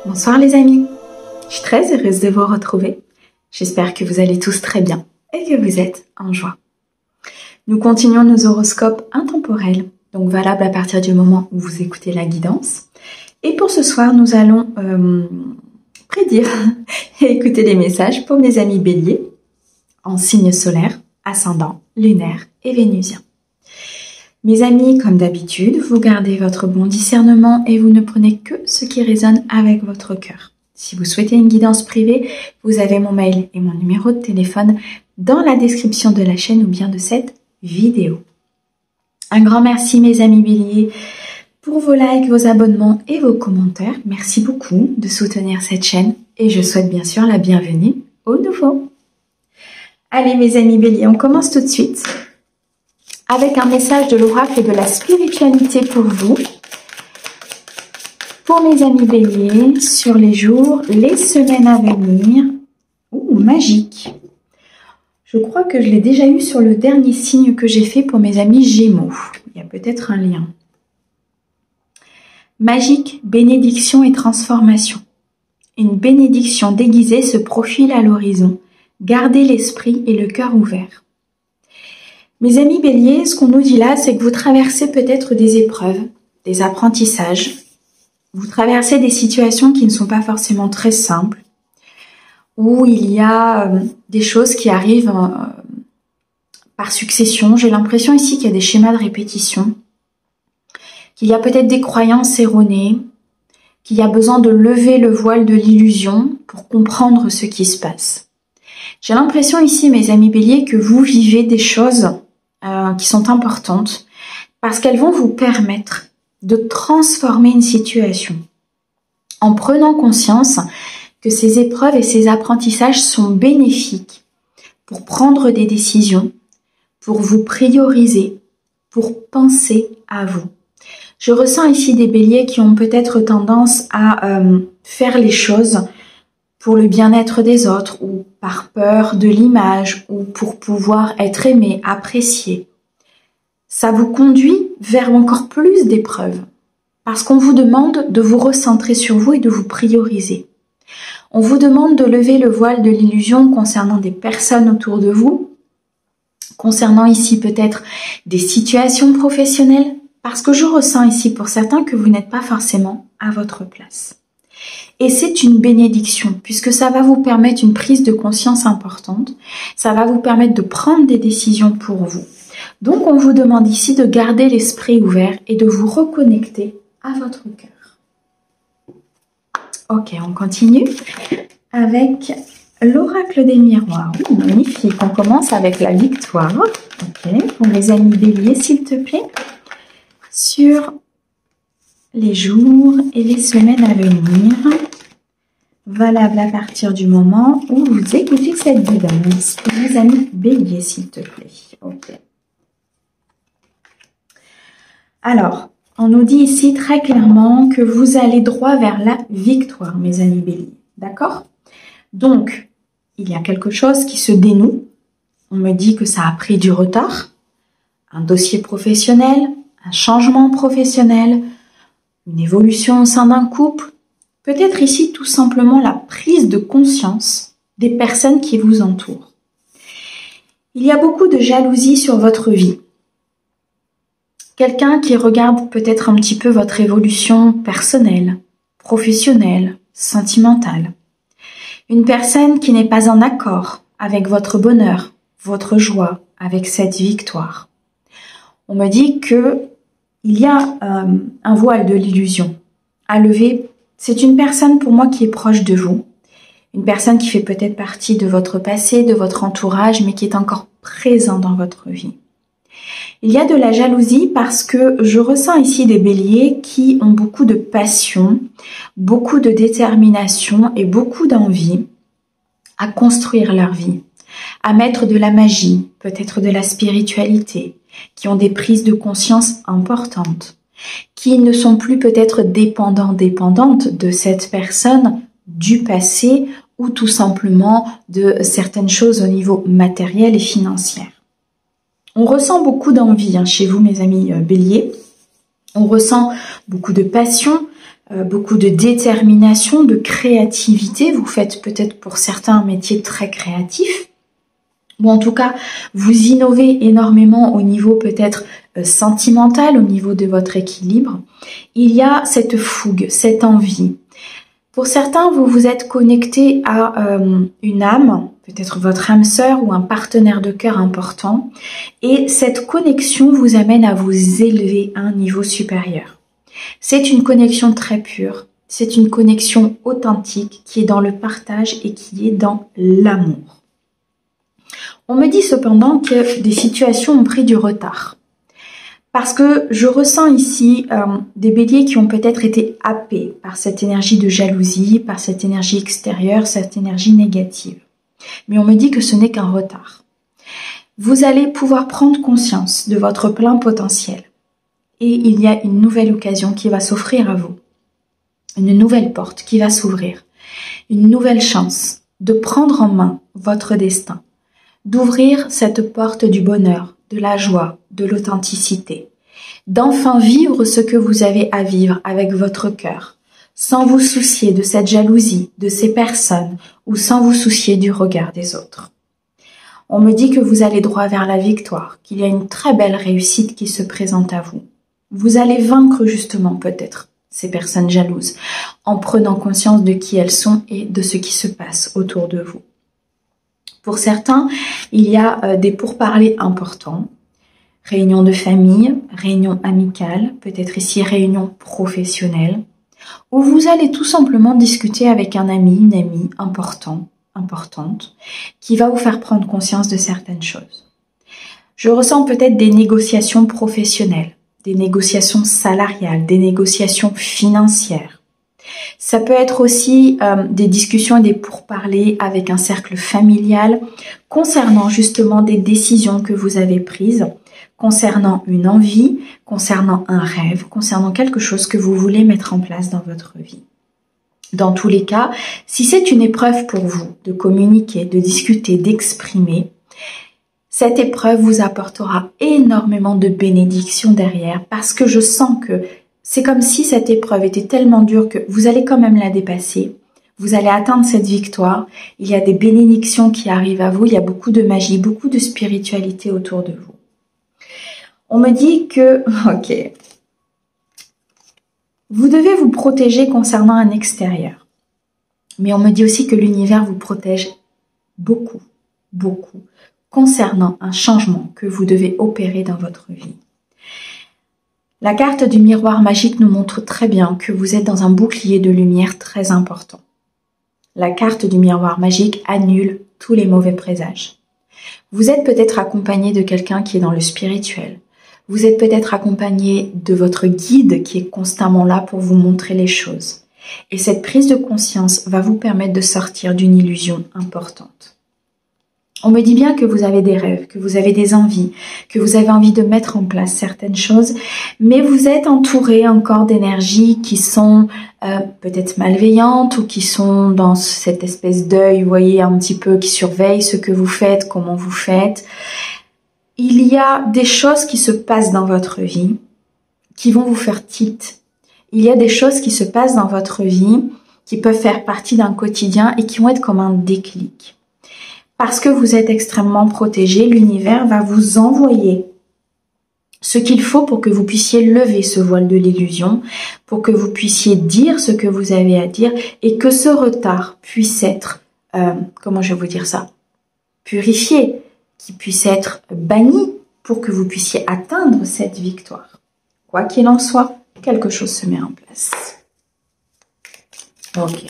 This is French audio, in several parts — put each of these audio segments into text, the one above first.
Bonsoir les amis, je suis très heureuse de vous retrouver. J'espère que vous allez tous très bien et que vous êtes en joie. Nous continuons nos horoscopes intemporels, donc valables à partir du moment où vous écoutez la guidance. Et pour ce soir, nous allons prédire et écouter les messages pour mes amis béliers en signe solaire, ascendant, lunaire et vénusien. Mes amis, comme d'habitude, vous gardez votre bon discernement et vous ne prenez que ce qui résonne avec votre cœur. Si vous souhaitez une guidance privée, vous avez mon mail et mon numéro de téléphone dans la description de la chaîne ou bien de cette vidéo. Un grand merci mes amis béliers pour vos likes, vos abonnements et vos commentaires. Merci beaucoup de soutenir cette chaîne et je souhaite bien sûr la bienvenue aux nouveaux. Allez mes amis béliers, on commence tout de suite avec un message de l'oracle et de la spiritualité pour vous. Pour mes amis béliers, sur les jours, les semaines à venir. Ouh, magique. Je crois que je l'ai déjà eu sur le dernier signe que j'ai fait pour mes amis gémeaux. Il y a peut-être un lien. Magique, bénédiction et transformation. Une bénédiction déguisée se profile à l'horizon. Gardez l'esprit et le cœur ouverts. Mes amis béliers, ce qu'on nous dit là, c'est que vous traversez peut-être des épreuves, des apprentissages. Vous traversez des situations qui ne sont pas forcément très simples, où il y a des choses qui arrivent par succession. J'ai l'impression ici qu'il y a des schémas de répétition, qu'il y a peut-être des croyances erronées, qu'il y a besoin de lever le voile de l'illusion pour comprendre ce qui se passe. J'ai l'impression ici, mes amis béliers, que vous vivez des choses qui sont importantes parce qu'elles vont vous permettre de transformer une situation en prenant conscience que ces épreuves et ces apprentissages sont bénéfiques pour prendre des décisions, pour vous prioriser, pour penser à vous. Je ressens ici des béliers qui ont peut-être tendance à faire les choses pour le bien-être des autres ou par peur de l'image ou pour pouvoir être aimé, apprécié. Ça vous conduit vers encore plus d'épreuves parce qu'on vous demande de vous recentrer sur vous et de vous prioriser. On vous demande de lever le voile de l'illusion concernant des personnes autour de vous, concernant ici peut-être des situations professionnelles, parce que je ressens ici pour certains que vous n'êtes pas forcément à votre place. Et c'est une bénédiction, puisque ça va vous permettre une prise de conscience importante, ça va vous permettre de prendre des décisions pour vous. Donc on vous demande ici de garder l'esprit ouvert et de vous reconnecter à votre cœur. Ok, on continue avec l'oracle des miroirs. Oui, magnifique, on commence avec la victoire. Ok, pour mes amis béliers, s'il te plaît, sur les jours et les semaines à venir, valable à partir du moment où vous écoutez cette guidance. Pour mes amis béliers, s'il te plaît. Ok. Alors, on nous dit ici très clairement que vous allez droit vers la victoire, mes amis béliers. D'accord? Donc, il y a quelque chose qui se dénoue. On me dit que ça a pris du retard. Un dossier professionnel, un changement professionnel, une évolution au sein d'un couple, peut-être ici tout simplement la prise de conscience des personnes qui vous entourent. Il y a beaucoup de jalousie sur votre vie. Quelqu'un qui regarde peut-être un petit peu votre évolution personnelle, professionnelle, sentimentale. Une personne qui n'est pas en accord avec votre bonheur, votre joie, avec cette victoire. On me dit que il y a un voile de l'illusion à lever. C'est une personne pour moi qui est proche de vous. Une personne qui fait peut-être partie de votre passé, de votre entourage, mais qui est encore présent dans votre vie. Il y a de la jalousie parce que je ressens ici des béliers qui ont beaucoup de passion, beaucoup de détermination et beaucoup d'envie à construire leur vie, à mettre de la magie, peut-être de la spiritualité, qui ont des prises de conscience importantes, qui ne sont plus peut-être dépendantes de cette personne du passé ou tout simplement de certaines choses au niveau matériel et financier. On ressent beaucoup d'envie chez vous, mes amis béliers. On ressent beaucoup de passion, beaucoup de détermination, de créativité. Vous faites peut-être pour certains un métier très créatif. Ou en tout cas, vous innovez énormément au niveau peut-être sentimental, au niveau de votre équilibre. Il y a cette fougue, cette envie. Pour certains, vous vous êtes connecté à une âme, peut-être votre âme sœur ou un partenaire de cœur important. Et cette connexion vous amène à vous élever à un niveau supérieur. C'est une connexion très pure. C'est une connexion authentique qui est dans le partage et qui est dans l'amour. On me dit cependant que des situations ont pris du retard. Parce que je ressens ici des béliers qui ont peut-être été happés par cette énergie de jalousie, par cette énergie extérieure, cette énergie négative. Mais on me dit que ce n'est qu'un retard. Vous allez pouvoir prendre conscience de votre plein potentiel. Et il y a une nouvelle occasion qui va s'offrir à vous. Une nouvelle porte qui va s'ouvrir. Une nouvelle chance de prendre en main votre destin. D'ouvrir cette porte du bonheur, de la joie, de l'authenticité, d'enfin vivre ce que vous avez à vivre avec votre cœur, sans vous soucier de cette jalousie, de ces personnes ou sans vous soucier du regard des autres. On me dit que vous allez droit vers la victoire, qu'il y a une très belle réussite qui se présente à vous. Vous allez vaincre justement peut-être ces personnes jalouses en prenant conscience de qui elles sont et de ce qui se passe autour de vous. Pour certains, il y a des pourparlers importants, réunions de famille, réunions amicales, peut-être ici réunions professionnelles, où vous allez tout simplement discuter avec un ami, une amie importante, qui va vous faire prendre conscience de certaines choses. Je ressens peut-être des négociations professionnelles, des négociations salariales, des négociations financières. Ça peut être aussi des discussions et des pourparlers avec un cercle familial concernant justement des décisions que vous avez prises, concernant une envie, concernant un rêve, concernant quelque chose que vous voulez mettre en place dans votre vie. Dans tous les cas, si c'est une épreuve pour vous de communiquer, de discuter, d'exprimer, cette épreuve vous apportera énormément de bénédictions derrière parce que je sens que c'est comme si cette épreuve était tellement dure que vous allez quand même la dépasser. Vous allez atteindre cette victoire. Il y a des bénédictions qui arrivent à vous. Il y a beaucoup de magie, beaucoup de spiritualité autour de vous. On me dit que, ok, vous devez vous protéger concernant un extérieur. Mais on me dit aussi que l'univers vous protège beaucoup concernant un changement que vous devez opérer dans votre vie. La carte du miroir magique nous montre très bien que vous êtes dans un bouclier de lumière très important. La carte du miroir magique annule tous les mauvais présages. Vous êtes peut-être accompagné de quelqu'un qui est dans le spirituel. Vous êtes peut-être accompagné de votre guide qui est constamment là pour vous montrer les choses. Et cette prise de conscience va vous permettre de sortir d'une illusion importante. On me dit bien que vous avez des rêves, que vous avez des envies, que vous avez envie de mettre en place certaines choses, mais vous êtes entouré encore d'énergies qui sont peut-être malveillantes ou qui sont dans cette espèce d'œil, vous voyez, un petit peu qui surveille ce que vous faites, comment vous faites. Il y a des choses qui se passent dans votre vie qui vont vous faire tilt. Il y a des choses qui se passent dans votre vie qui peuvent faire partie d'un quotidien et qui vont être comme un déclic. Parce que vous êtes extrêmement protégé, l'univers va vous envoyer ce qu'il faut pour que vous puissiez lever ce voile de l'illusion, pour que vous puissiez dire ce que vous avez à dire et que ce retard puisse être, comment je vais vous dire ça, purifié, qu'il puisse être banni pour que vous puissiez atteindre cette victoire. Quoi qu'il en soit, quelque chose se met en place. Ok.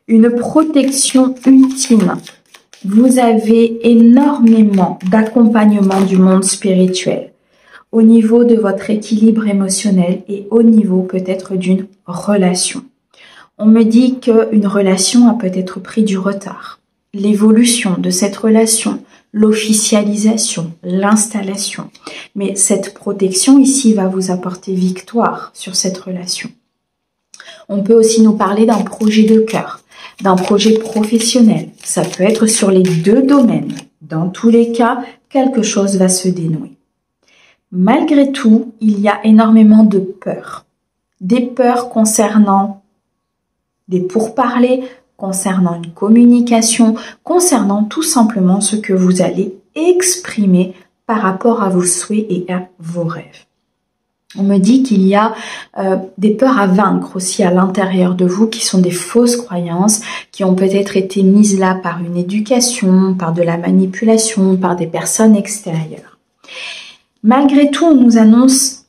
Une protection ultime. Vous avez énormément d'accompagnement du monde spirituel au niveau de votre équilibre émotionnel et au niveau peut-être d'une relation. On me dit qu'une relation a peut-être pris du retard. L'évolution de cette relation, l'officialisation, l'installation. Mais cette protection ici va vous apporter victoire sur cette relation. On peut aussi nous parler d'un projet de cœur, d'un projet professionnel. Ça peut être sur les deux domaines. Dans tous les cas, quelque chose va se dénouer. malgré tout, il y a énormément de peurs. Des peurs concernant des pourparlers, concernant une communication, concernant tout simplement ce que vous allez exprimer par rapport à vos souhaits et à vos rêves. On me dit qu'il y a des peurs à vaincre aussi à l'intérieur de vous qui sont des fausses croyances, qui ont peut-être été mises là par une éducation, par de la manipulation, par des personnes extérieures. Malgré tout, on nous annonce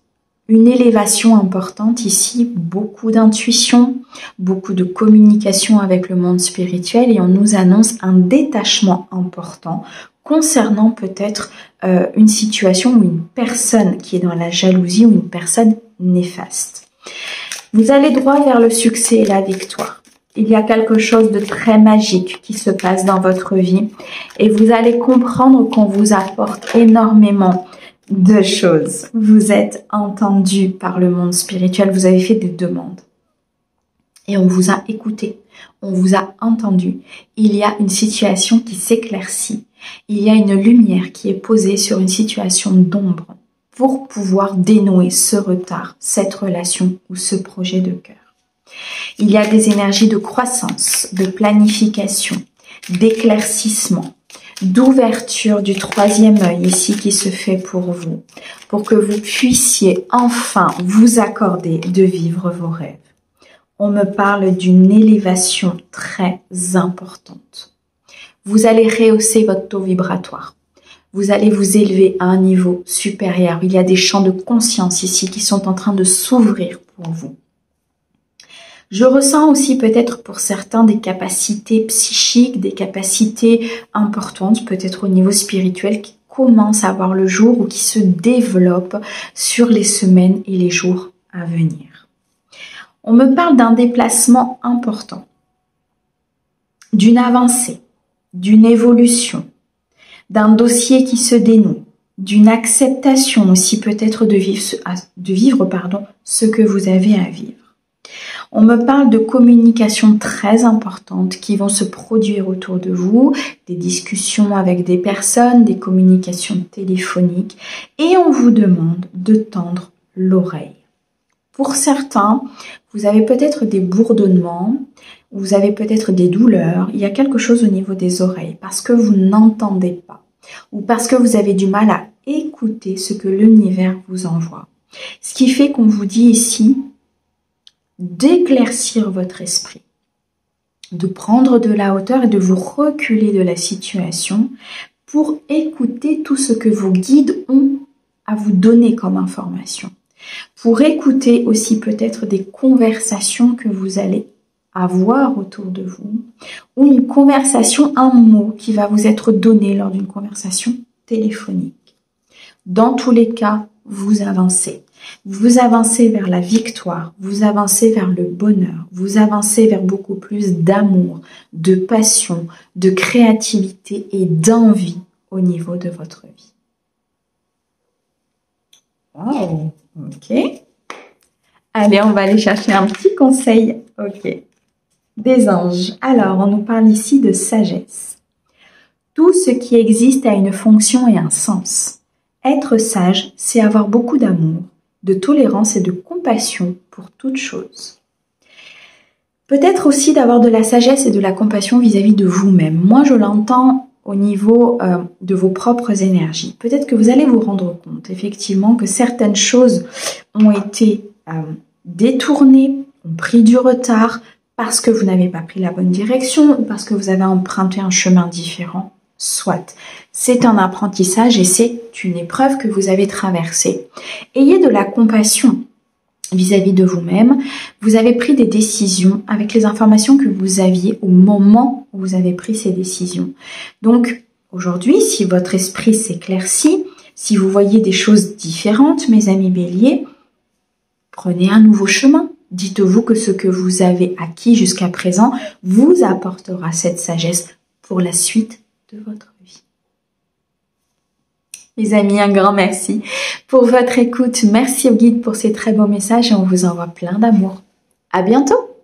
une élévation importante ici, beaucoup d'intuition, beaucoup de communication avec le monde spirituel et on nous annonce un détachement important concernant peut-être une situation ou une personne qui est dans la jalousie ou une personne néfaste. Vous allez droit vers le succès et la victoire. Il y a quelque chose de très magique qui se passe dans votre vie et vous allez comprendre qu'on vous apporte énormément de choses. Vous êtes entendu par le monde spirituel, vous avez fait des demandes et on vous a écouté, on vous a entendu. Il y a une situation qui s'éclaircit, il y a une lumière qui est posée sur une situation d'ombre pour pouvoir dénouer ce retard, cette relation ou ce projet de cœur. Il y a des énergies de croissance, de planification, d'éclaircissement, d'ouverture du troisième œil ici qui se fait pour vous, pour que vous puissiez enfin vous accorder de vivre vos rêves. On me parle d'une élévation très importante. Vous allez rehausser votre taux vibratoire. Vous allez vous élever à un niveau supérieur. Il y a des champs de conscience ici qui sont en train de s'ouvrir pour vous. Je ressens aussi peut-être pour certains des capacités psychiques, des capacités importantes, peut-être au niveau spirituel, qui commencent à voir le jour ou qui se développent sur les semaines et les jours à venir. On me parle d'un déplacement important, d'une avancée, d'une évolution, d'un dossier qui se dénoue, d'une acceptation aussi peut-être de vivre ce que vous avez à vivre. On me parle de communications très importantes qui vont se produire autour de vous, des discussions avec des personnes, des communications téléphoniques et on vous demande de tendre l'oreille. Pour certains, vous avez peut-être des bourdonnements, vous avez peut-être des douleurs, il y a quelque chose au niveau des oreilles parce que vous n'entendez pas ou parce que vous avez du mal à écouter ce que l'univers vous envoie. Ce qui fait qu'on vous dit ici d'éclaircir votre esprit, de prendre de la hauteur et de vous reculer de la situation pour écouter tout ce que vos guides ont à vous donner comme information. Pour écouter aussi peut-être des conversations que vous allez avoir autour de vous ou une conversation, un mot qui va vous être donné lors d'une conversation téléphonique. Dans tous les cas, vous avancez. Vous avancez vers la victoire, vous avancez vers le bonheur, vous avancez vers beaucoup plus d'amour, de passion, de créativité et d'envie au niveau de votre vie. Wow, ok. Allez, on va aller chercher un petit conseil. Ok. Des anges. Alors, on nous parle ici de sagesse. Tout ce qui existe a une fonction et un sens. Être sage, c'est avoir beaucoup d'amour, de tolérance et de compassion pour toute chose. Peut-être aussi d'avoir de la sagesse et de la compassion vis-à-vis de vous-même. Moi, je l'entends au niveau de vos propres énergies. Peut-être que vous allez vous rendre compte, effectivement, que certaines choses ont été détournées, ont pris du retard parce que vous n'avez pas pris la bonne direction ou parce que vous avez emprunté un chemin différent. Soit, c'est un apprentissage et c'est une épreuve que vous avez traversée. Ayez de la compassion vis-à-vis de vous-même. Vous avez pris des décisions avec les informations que vous aviez au moment où vous avez pris ces décisions. Donc, aujourd'hui, si votre esprit s'éclaircit, si vous voyez des choses différentes, mes amis béliers, prenez un nouveau chemin. Dites-vous que ce que vous avez acquis jusqu'à présent vous apportera cette sagesse pour la suite de votre vie. Mes amis, un grand merci pour votre écoute. Merci au guide pour ces très beaux messages et on vous envoie plein d'amour. À bientôt!